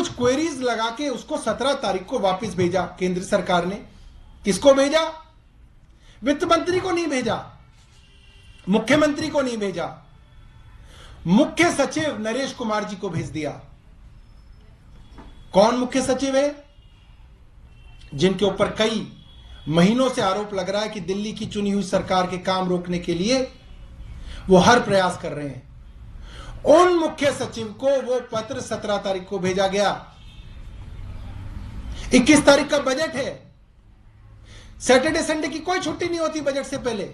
कुछ क्वेरीज लगा के उसको 17 तारीख को वापस भेजा केंद्र सरकार ने। किसको भेजा? वित्त मंत्री को नहीं भेजा, मुख्यमंत्री को नहीं भेजा, मुख्य सचिव नरेश कुमार जी को भेज दिया। कौन मुख्य सचिव है? जिनके ऊपर कई महीनों से आरोप लग रहा है कि दिल्ली की चुनी हुई सरकार के काम रोकने के लिए वो हर प्रयास कर रहे हैं। उन मुख्य सचिव को वो पत्र 17 तारीख को भेजा गया। 21 तारीख का बजट है। सैटरडे संडे की कोई छुट्टी नहीं होती बजट से पहले।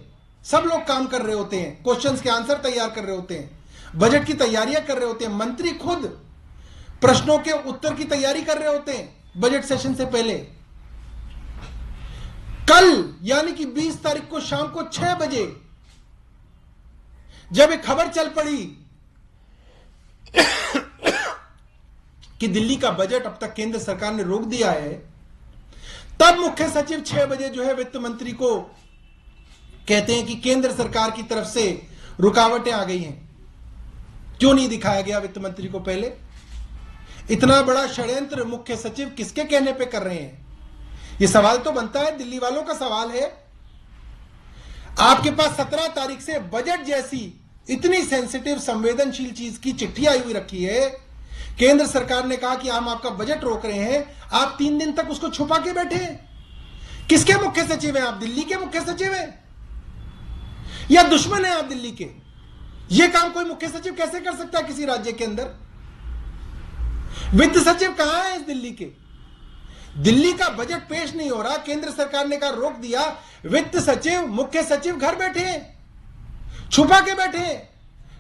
सब लोग काम कर रहे होते हैं, क्वेश्चंस के आंसर तैयार कर रहे होते हैं, बजट की तैयारियां कर रहे होते हैं, मंत्री खुद प्रश्नों के उत्तर की तैयारी कर रहे होते हैं बजट सेशन से पहले। कल यानी कि 20 तारीख को शाम को 6 बजे जब एक खबर चल पड़ी कि दिल्ली का बजट अब तक केंद्र सरकार ने रोक दिया है, तब मुख्य सचिव 6 बजे जो है वित्त मंत्री को कहते हैं कि केंद्र सरकार की तरफ से रुकावटें आ गई हैं। क्यों नहीं दिखाया गया वित्त मंत्री को पहले? इतना बड़ा षड्यंत्र मुख्य सचिव किसके कहने पे कर रहे हैं? यह सवाल तो बनता है, दिल्ली वालों का सवाल है। आपके पास 17 तारीख से बजट जैसी इतनी सेंसिटिव संवेदनशील चीज की चिट्ठी आई हुई रखी है। केंद्र सरकार ने कहा कि हम आपका बजट रोक रहे हैं, आप 3 दिन तक उसको छुपा के बैठे हैं। किसके मुख्य सचिव हैं आप? दिल्ली के मुख्य सचिव हैं या दुश्मन हैं आप दिल्ली के? यह काम कोई मुख्य सचिव कैसे कर सकता है किसी राज्य के अंदर? वित्त सचिव कहां है इस दिल्ली के? दिल्ली का बजट पेश नहीं हो रहा, केंद्र सरकार ने कहा रोक दिया, वित्त सचिव मुख्य सचिव घर बैठे हैं, छुपा के बैठे हैं,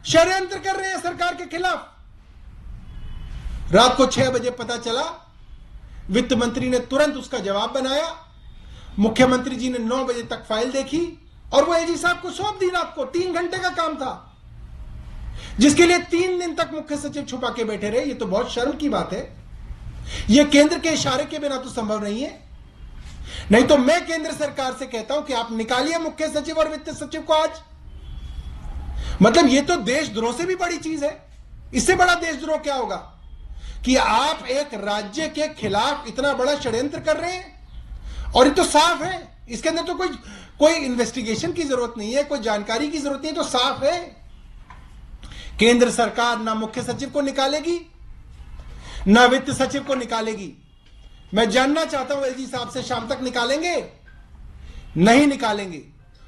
षड्यंत्र कर रहे हैं सरकार के खिलाफ। रात को 6 बजे पता चला, वित्त मंत्री ने तुरंत उसका जवाब बनाया, मुख्यमंत्री जी ने 9 बजे तक फाइल देखी और वो एजी साहब को सौंप दी। रात को 3 घंटे का काम था, जिसके लिए 3 दिन तक मुख्य सचिव छुपा के बैठे रहे। ये तो बहुत शर्म की बात है। यह केंद्र के इशारे के बिना तो संभव नहीं है। नहीं तो मैं केंद्र सरकार से कहता हूं कि आप निकालिए मुख्य सचिव और वित्त सचिव को आज। मतलब यह तो देशद्रोह से भी बड़ी चीज है। इससे बड़ा देशद्रोह क्या होगा कि आप एक राज्य के खिलाफ इतना बड़ा षड्यंत्र कर रहे हैं? और ये तो साफ है, इसके अंदर तो कोई इन्वेस्टिगेशन की जरूरत नहीं है, कोई जानकारी की जरूरत नहीं है, तो साफ है। केंद्र सरकार ना मुख्य सचिव को निकालेगी ना वित्त सचिव को निकालेगी। मैं जानना चाहता हूं एलजी साहब से, शाम तक निकालेंगे? नहीं निकालेंगे।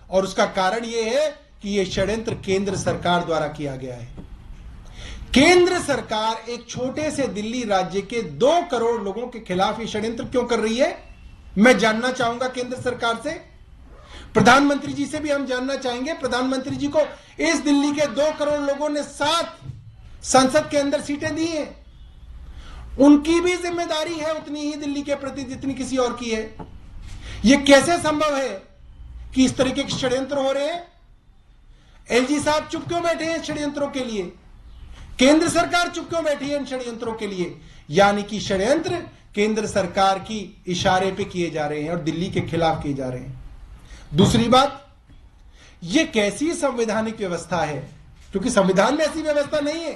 और उसका कारण यह है कि यह षड्यंत्र केंद्र सरकार द्वारा किया गया है। केंद्र सरकार एक छोटे से दिल्ली राज्य के 2 करोड़ लोगों के खिलाफ यह षड्यंत्र क्यों कर रही है? मैं जानना चाहूंगा केंद्र सरकार से। प्रधानमंत्री जी से भी हम जानना चाहेंगे। प्रधानमंत्री जी को इस दिल्ली के 2 करोड़ लोगों ने 7 संसद के अंदर सीटें दी हैं। उनकी भी जिम्मेदारी है उतनी ही दिल्ली के प्रति जितनी किसी और की है। यह कैसे संभव है कि इस तरीके के षड्यंत्र हो रहे हैं? एलजी साहब चुप क्यों बैठे हैं षड्यंत्रों के लिए? केंद्र सरकार चुप क्यों बैठी है इन षड्यंत्रों के लिए? यानी कि षड्यंत्र केंद्र सरकार की इशारे पे किए जा रहे हैं और दिल्ली के खिलाफ किए जा रहे हैं। दूसरी बात, यह कैसी संवैधानिक व्यवस्था है? क्योंकि संविधान में ऐसी व्यवस्था नहीं है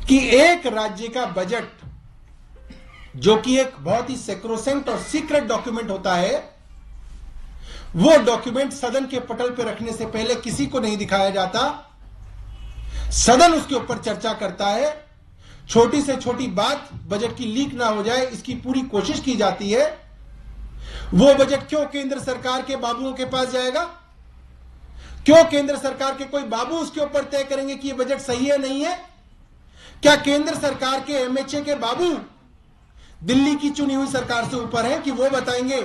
कि एक राज्य का बजट, जो कि एक बहुत ही सेक्रोसेंट और सीक्रेट डॉक्यूमेंट होता है, वो डॉक्यूमेंट सदन के पटल पर रखने से पहले किसी को नहीं दिखाया जाता। सदन उसके ऊपर चर्चा करता है। छोटी से छोटी बात बजट की लीक ना हो जाए, इसकी पूरी कोशिश की जाती है। वो बजट क्यों केंद्र सरकार के बाबुओं के पास जाएगा? क्यों केंद्र सरकार के कोई बाबू उसके ऊपर तय करेंगे कि यह बजट सही है नहीं है? क्या केंद्र सरकार के एमएचए के बाबू दिल्ली की चुनी हुई सरकार से ऊपर हैं कि वो बताएंगे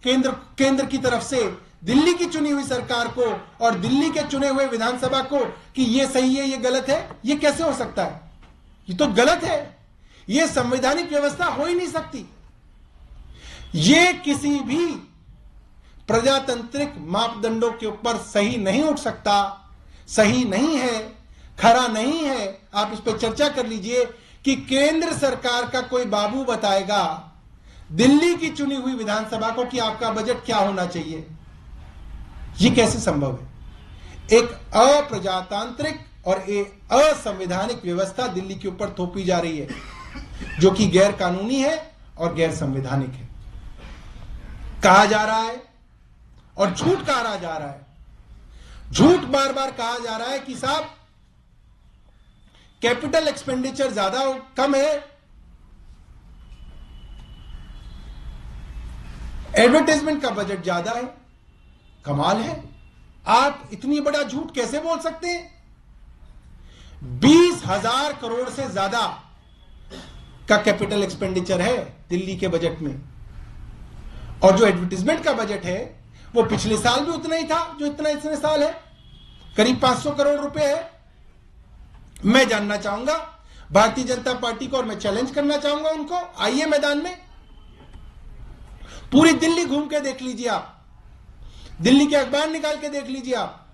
केंद्र की तरफ से दिल्ली की चुनी हुई सरकार को और दिल्ली के चुने हुए विधानसभा को कि ये सही है, ये गलत है? ये कैसे हो सकता है? ये तो गलत है। ये संवैधानिक व्यवस्था हो ही नहीं सकती। ये किसी भी प्रजातांत्रिक मापदंडों के ऊपर सही नहीं उठ सकता, सही नहीं है, खरा नहीं है। आप इस पर चर्चा कर लीजिए कि केंद्र सरकार का कोई बाबू बताएगा दिल्ली की चुनी हुई विधानसभा को कि आपका बजट क्या होना चाहिए। यह कैसे संभव है? एक अप्रजातांत्रिक और एक असंवैधानिक व्यवस्था दिल्ली के ऊपर थोपी जा रही है। जो कि गैर कानूनी है और गैर संवैधानिक है। कहा जा रहा है और झूठ कहा जा रहा है, झूठ बार बार कहा जा रहा है कि साहब कैपिटल एक्सपेंडिचर ज्यादा कम है, एडवर्टाइजमेंट का बजट ज्यादा है। कमाल है, आप इतनी बड़ा झूठ कैसे बोल सकते हैं? 20,000 करोड़ से ज्यादा का कैपिटल एक्सपेंडिचर है दिल्ली के बजट में, और जो एडवर्टाइजमेंट का बजट है वो पिछले साल भी उतना ही था जो इतने साल है, करीब 500 करोड़ रुपए है। मैं जानना चाहूंगा भारतीय जनता पार्टी को, और मैं चैलेंज करना चाहूंगा उनको, आइए मैदान में, पूरी दिल्ली घूम के देख लीजिए आप, दिल्ली के अखबार निकाल के देख लीजिए आप।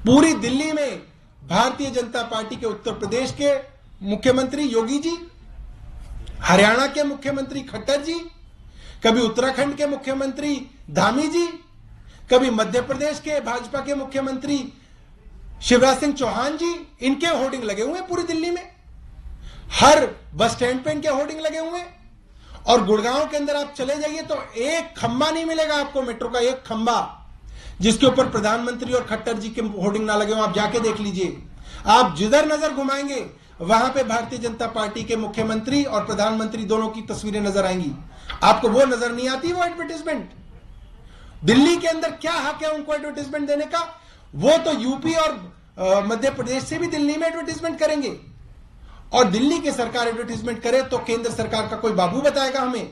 पूरी दिल्ली में भारतीय जनता पार्टी के उत्तर प्रदेश के मुख्यमंत्री योगी जी, हरियाणा के मुख्यमंत्री खट्टर जी, कभी उत्तराखंड के मुख्यमंत्री धामी जी, कभी मध्य प्रदेश के भाजपा के मुख्यमंत्री शिवराज सिंह चौहान जी, इनके होर्डिंग लगे हुए हैं पूरी दिल्ली में। हर बस स्टैंड पे इनके होर्डिंग लगे हुए हैं। और गुड़गांव के अंदर आप चले जाइए तो एक खंबा नहीं मिलेगा आपको, मेट्रो का एक खंबा जिसके ऊपर प्रधानमंत्री और खट्टर जी के होर्डिंग ना लगे हो। आप जाके देख लीजिए, आप जिधर नजर घुमाएंगे वहां पे भारतीय जनता पार्टी के मुख्यमंत्री और प्रधानमंत्री दोनों की तस्वीरें नजर आएंगी। आपको वो नजर नहीं आती, वो एडवर्टाइजमेंट। दिल्ली के अंदर क्या हक है उनको एडवर्टाइजमेंट देने का? वो तो यूपी और मध्य प्रदेश से भी दिल्ली में एडवर्टाइजमेंट करेंगे, और दिल्ली की सरकार एडवर्टाइजमेंट करे तो केंद्र सरकार का कोई बाबू बताएगा हमें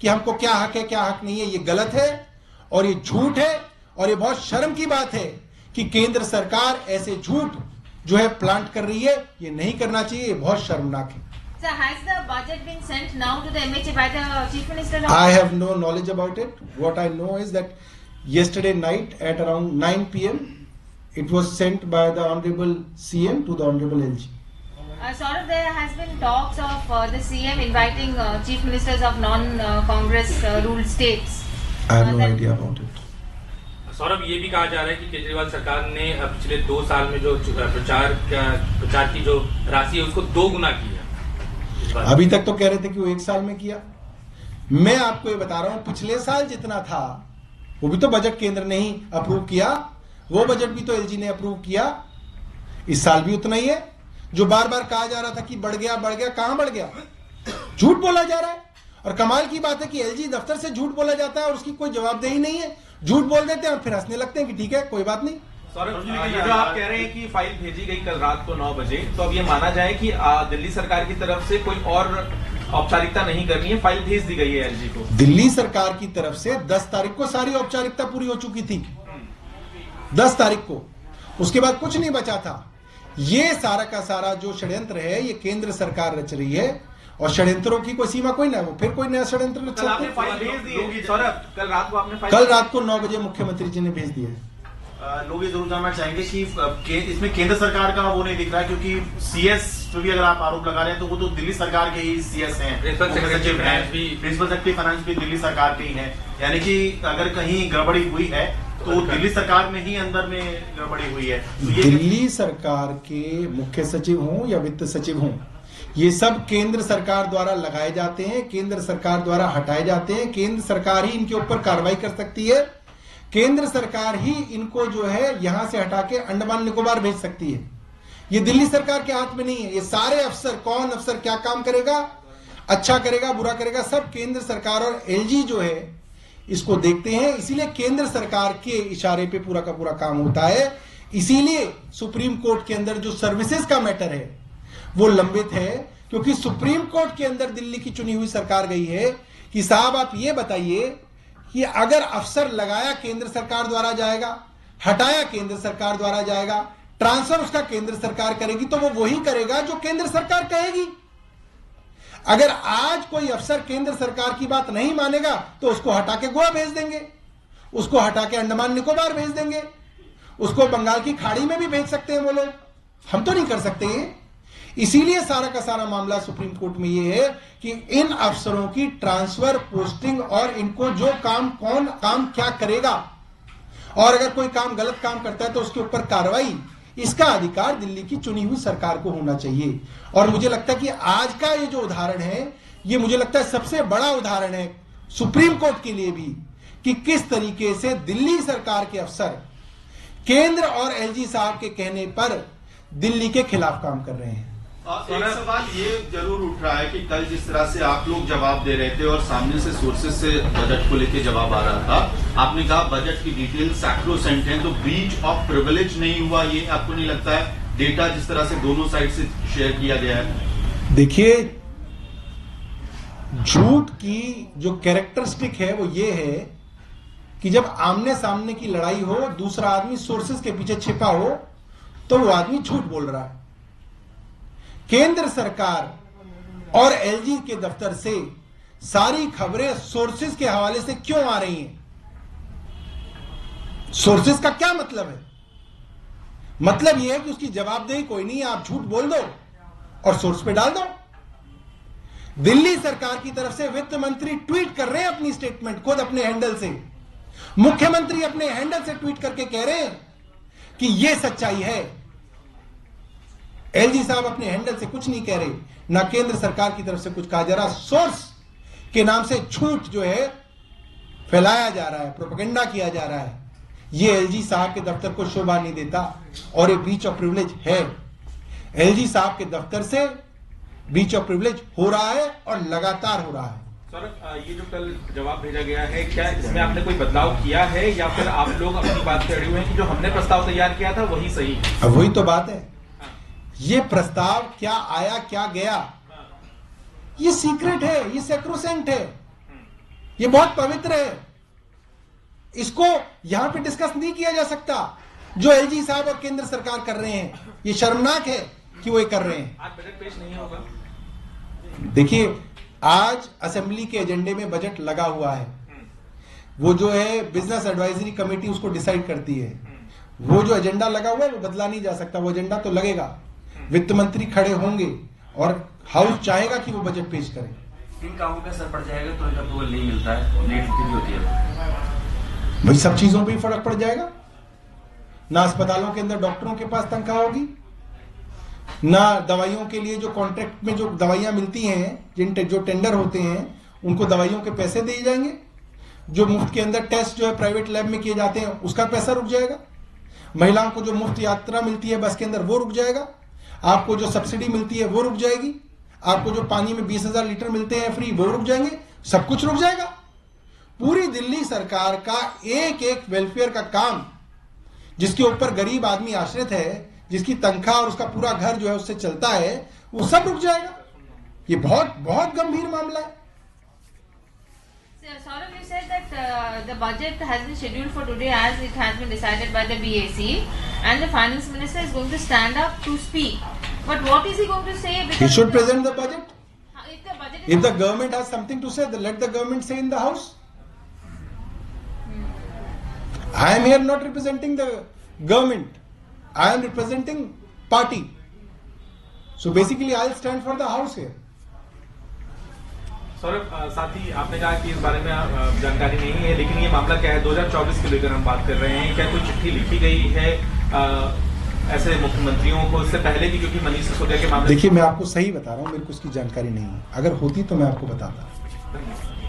कि हमको क्या हक है क्या हक नहीं है। ये गलत है और ये झूठ है, और ये बहुत शर्म की बात है कि केंद्र सरकार ऐसे झूठ जो है प्लांट कर रही है। ये नहीं करना चाहिए, ये बहुत शर्मनाक है। Sir, has the budget been sent now to the MHA by the Chief Minister's office? I have no knowledge about it. What I know is that yesterday night at around 9 p.m. it was sent by the Honorable CM to the Honorable LG. Saurav, there has been talks of the CM inviting Chief Ministers of non-Congress ruled states. I have no idea about it. Saurabh, ये भी कहा जा रहा है कि केजरीवाल सरकार ने पिछले 2 साल में जो प्रचार की जो राशि है उसको 2 गुना किया। अभी तक तो कह रहे थे कि वो 1 साल में किया। मैं आपको ये बता रहा हूं, पिछले साल जितना था वो भी तो बजट केंद्र ने ही अप्रूव किया, वो बजट भी तो एलजी ने अप्रूव किया। इस साल भी उतना ही है। जो बार बार कहा जा रहा था कि बढ़ गया, कहां बढ़ गया? झूठ बोला जा रहा है। और कमाल की बात है कि एलजी दफ्तर से झूठ बोला जाता है और उसकी कोई जवाबदेही नहीं है। झूठ बोल देते हैं और फिर हंसने लगते हैं कि ठीक है कोई बात नहीं। सौरभ, ये जो आप कह रहे हैं कि फाइल भेजी गई कल रात को 9 बजे, तो अब ये माना जाए कि दिल्ली सरकार की तरफ से कोई और औपचारिकता नहीं करनी है, फाइल भेज दी गई है एलजी को। दिल्ली सरकार की तरफ से 10 तारीख को सारी औपचारिकता पूरी हो चुकी थी। 10 तारीख को, उसके बाद कुछ नहीं बचा था। ये सारा का सारा जो षड्यंत्र है ये केंद्र सरकार रच रही है, और षड्यंत्रों की कोई सीमा कोई ना, वो फिर कोई नया षड्यंत्र रच सकते हैं। सौरभ, कल रात को आपने कल रात को 9 बजे मुख्यमंत्री जी ने भेज दिया है। लोग ये जरूर जानना चाहेंगे कि इसमें केंद्र सरकार का वो नहीं दिख रहा, क्योंकि सीएस पे भी अगर आप आरोप लगा रहे हैं तो वो तो दिल्ली सरकार के ही सीएस हैं, प्रिंसिपल सेक्रेटरी फाइनेंस भी दिल्ली सरकार के ही हैं। यानी कि अगर कहीं गड़बड़ी हुई है तो दिल्ली सरकार में ही अंदर में गड़बड़ी हुई है। तो दिल्ली सरकार के मुख्य सचिव हों या वित्त सचिव हों, ये सब केंद्र सरकार द्वारा लगाए जाते हैं, केंद्र सरकार द्वारा हटाए जाते हैं। केंद्र सरकार ही इनके ऊपर कार्रवाई कर सकती है। केंद्र सरकार ही इनको जो है यहां से हटा के अंडमान निकोबार भेज सकती है। ये दिल्ली सरकार के हाथ में नहीं है। ये सारे अफसर, कौन अफसर क्या काम करेगा, अच्छा करेगा बुरा करेगा, सब केंद्र सरकार और एलजी जो है इसको देखते हैं। इसीलिए केंद्र सरकार के इशारे पे पूरा का पूरा काम होता है। इसीलिए सुप्रीम कोर्ट के अंदर जो सर्विसेज का मैटर है वो लंबित है, क्योंकि सुप्रीम कोर्ट के अंदर दिल्ली की चुनी हुई सरकार गई है कि साहब आप ये बताइए कि अगर अफसर लगाया केंद्र सरकार द्वारा जाएगा, हटाया केंद्र सरकार द्वारा जाएगा, ट्रांसफर उसका केंद्र सरकार करेगी, तो वो वही करेगा जो केंद्र सरकार कहेगी। अगर आज कोई अफसर केंद्र सरकार की बात नहीं मानेगा तो उसको हटा के गोवा भेज देंगे, उसको हटा के अंडमान निकोबार भेज देंगे, उसको बंगाल की खाड़ी में भी भेज सकते हैं वो लोग। हम तो नहीं कर सकते ये। इसीलिए सारा का सारा मामला सुप्रीम कोर्ट में ये है कि इन अफसरों की ट्रांसफर, पोस्टिंग और इनको जो काम, कौन काम क्या करेगा, और अगर कोई काम गलत काम करता है तो उसके ऊपर कार्रवाई, इसका अधिकार दिल्ली की चुनी हुई सरकार को होना चाहिए। और मुझे लगता है कि आज का ये जो उदाहरण है, ये मुझे लगता है सबसे बड़ा उदाहरण है सुप्रीम कोर्ट के लिए भी, कि किस तरीके से दिल्ली सरकार के अफसर केंद्र और एलजी साहब के कहने पर दिल्ली के खिलाफ काम कर रहे हैं। एक सवाल ये जरूर उठ रहा है कि कल जिस तरह से आप लोग जवाब दे रहे थे और सामने से सोर्सेज से बजट को लेकर जवाब आ रहा था, आपने कहा बजट की डिटेल सैक्रोसेंट है, तो ब्रीच ऑफ प्रिविलेज नहीं हुआ, ये आपको नहीं लगता है? डेटा जिस तरह से दोनों साइड से शेयर किया गया है। देखिए, झूठ की जो कैरेक्टरिस्टिक है वो ये है कि जब आमने सामने की लड़ाई हो, दूसरा आदमी सोर्सेज के पीछे छिपा हो, तो वो आदमी झूठ बोल रहा है। केंद्र सरकार और एलजी के दफ्तर से सारी खबरें सोर्सेज के हवाले से क्यों आ रही हैं? सोर्सेज का क्या मतलब है? मतलब यह है कि उसकी जवाबदेही कोई नहीं है, आप झूठ बोल दो और सोर्स पे डाल दो। दिल्ली सरकार की तरफ से वित्त मंत्री ट्वीट कर रहे हैं अपनी स्टेटमेंट खुद अपने हैंडल से, मुख्यमंत्री अपने हैंडल से ट्वीट करके कह रहे हैं कि यह सच्चाई है। एलजी साहब अपने हैंडल से कुछ नहीं कह रहे, ना केंद्र सरकार की तरफ से कुछ कहा जा रहा। सोर्स के नाम से झूठ जो है फैलाया जा रहा है, प्रोपेगेंडा किया जा रहा है। यह एलजी साहब के दफ्तर को शोभा नहीं देता और ये ब्रीच ऑफ प्रिविलेज है। एलजी साहब के दफ्तर से ब्रीच ऑफ प्रिविलेज हो रहा है और लगातार हो रहा है। सर, ये जो कल जवाब भेजा गया है, क्या इसमें आपने कोई बदलाव किया है या फिर आप लोग अपनी बात पे अड़े हुए हैं कि जो हमने प्रस्ताव तैयार किया था वही सही है? अब वही तो बात है, ये प्रस्ताव क्या आया क्या गया, ये सीक्रेट है, ये सैक्रोसेंट है, ये बहुत पवित्र है। इसको यहां पे डिस्कस नहीं किया जा सकता। जो एलजी साहब और केंद्र सरकार कर रहे हैं, ये शर्मनाक है कि वो ये कर रहे हैं। आज बजट पेश नहीं होगा। देखिए, आज असेंबली के एजेंडे में बजट लगा हुआ है। वो जो है बिजनेस एडवाइजरी कमेटी उसको डिसाइड करती है। वो जो एजेंडा लगा हुआ है वो बदला नहीं जा सकता, वो एजेंडा तो लगेगा। वित्त मंत्री खड़े होंगे और हाउस चाहेगा कि वो बजट पेश करें। इन कामों पे असर पड़ जाएगा तो अप्रूवल नहीं मिलता है, लेट भी होती है। भाई सब चीजों पे ही फर्क पड़ जाएगा। ना अस्पतालों के अंदर डॉक्टरों के पास तनख्वाह होगी, ना दवाइयों के लिए जो कॉन्ट्रैक्ट में जो दवाइयां मिलती हैं, जो टेंडर होते हैं, उनको दवाइयों के पैसे दिए जाएंगे। जो मुफ्त के अंदर टेस्ट जो है प्राइवेट लैब में किए जाते हैं उसका पैसा रुक जाएगा। महिलाओं को जो मुफ्त यात्रा मिलती है बस के अंदर वो रुक जाएगा। आपको जो सब्सिडी मिलती है वो रुक जाएगी। आपको जो पानी में 20,000 लीटर मिलते हैं फ्री वो रुक जाएंगे। सब कुछ रुक जाएगा। पूरी दिल्ली सरकार का एक एक वेलफेयर का काम, जिसके ऊपर गरीब आदमी आश्रित है, जिसकी तनख्वाह और उसका पूरा घर जो है उससे चलता है, वो सब रुक जाएगा। ये बहुत बहुत गंभीर मामला है। Saurabh, you said that the budget has been scheduled for today as it has been decided by the BAC, and the finance minister is going to stand up to speak. But what is he going to say? He should present the budget. If the budget is If the government has something to say, then let the government say in the house. I am here not representing the government. I am representing party. So basically, I'll stand for the house here. Saurabh, साथ ही आपने कहा कि इस बारे में जानकारी नहीं है, लेकिन ये मामला क्या है? 2024 के लेकर हम बात कर रहे हैं। क्या कोई चिट्ठी लिखी गई है ऐसे मुख्यमंत्रियों को इससे पहले भी, क्योंकि मनीष सिसोदिया के मामले? देखिए, मैं आपको सही बता रहा हूँ, मेरे को उसकी जानकारी नहीं है। अगर होती तो मैं आपको बताता।